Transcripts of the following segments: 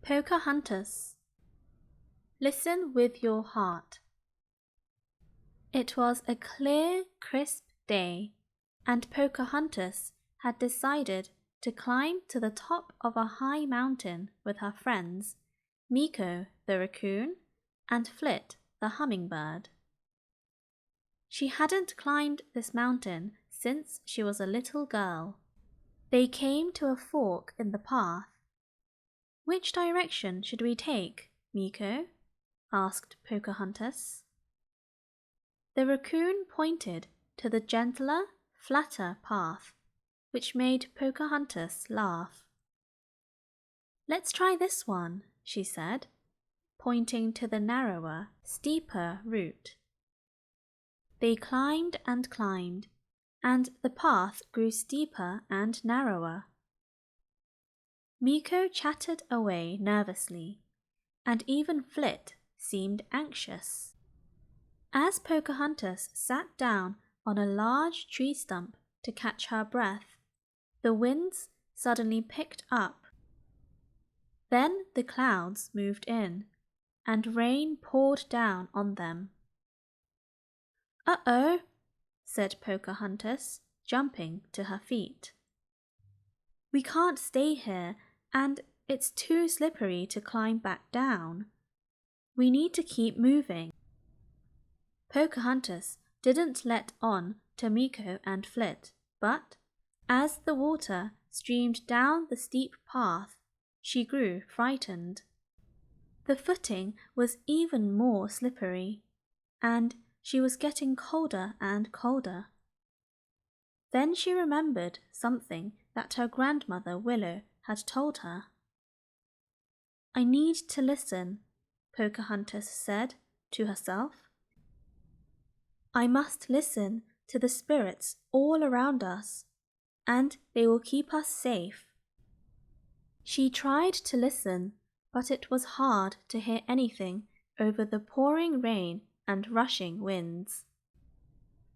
Pocahontas. Listen with your heart. It was a clear, crisp day, and Pocahontas had decided to climb to the top of a high mountain with her friends, Meeko the raccoon and Flit the hummingbird. She hadn't climbed this mountain since she was a little girl. They came to a fork in the path. "Which direction should we take, Meeko?" asked Pocahontas. The raccoon pointed to the gentler, flatter path, which made Pocahontas laugh. "Let's try this one," she said, pointing to the narrower, steeper route. They climbed and climbed, and the path grew steeper and narrower. Meeko chattered away nervously, and even Flit seemed anxious. As Pocahontas sat down on a large tree stump to catch her breath, the winds suddenly picked up. Then the clouds moved in, and rain poured down on them. "Uh-oh," said Pocahontas, jumping to her feet. "We can't stay here, and it's too slippery to climb back down. We need to keep moving." Pocahontas didn't let on to Meeko and Flit, but as the water streamed down the steep path, she grew frightened. The footing was even more slippery, and she was getting colder and colder. Then she remembered something that her grandmother Willow had told her. "I need to listen," Pocahontas said to herself. "I must listen to the spirits all around us, and they will keep us safe." She tried to listen, but it was hard to hear anything over the pouring rain and rushing winds.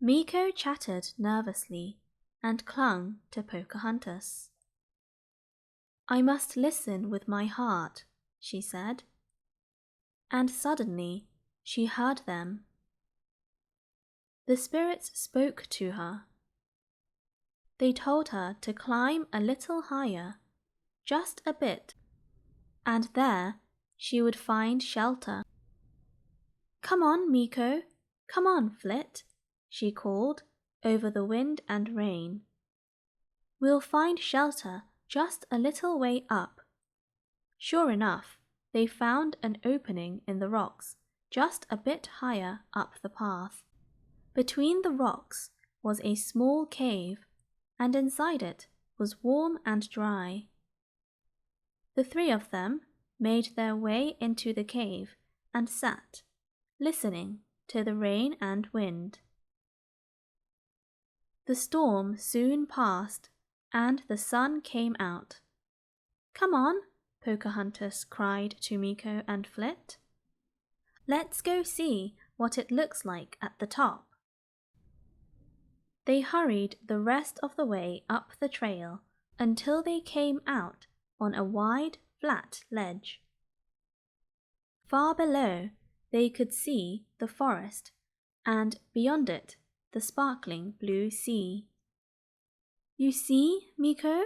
Meeko chattered nervously and clung to Pocahontas. "I must listen with my heart," she said. And suddenly she heard them. The spirits spoke to her. They told her to climb a little higher, just a bit, and there she would find shelter. "Come on, Meeko, come on, Flit," she called over the wind and rain. "We'll find shelter just a little way up." Sure enough, they found an opening in the rocks just a bit higher up the path. Between the rocks was a small cave, and inside it was warm and dry. The three of them made their way into the cave and sat, listening to the rain and wind. The storm soon passed, and the sun came out. "Come on," Pocahontas cried to Meeko and Flit. "Let's go see what it looks like at the top." They hurried the rest of the way up the trail until they came out on a wide, flat ledge. Far below, they could see the forest, and beyond it, the sparkling blue sea. "You see, Meeko?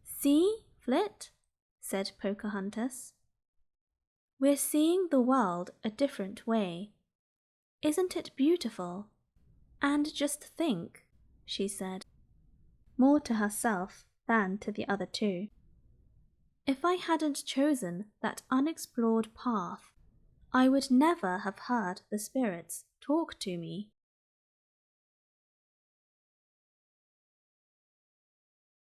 See, Flit?" said Pocahontas. "We're seeing the world a different way. Isn't it beautiful? And just think," she said, more to herself than to the other two, "if I hadn't chosen that unexplored path, I would never have heard the spirits talk to me."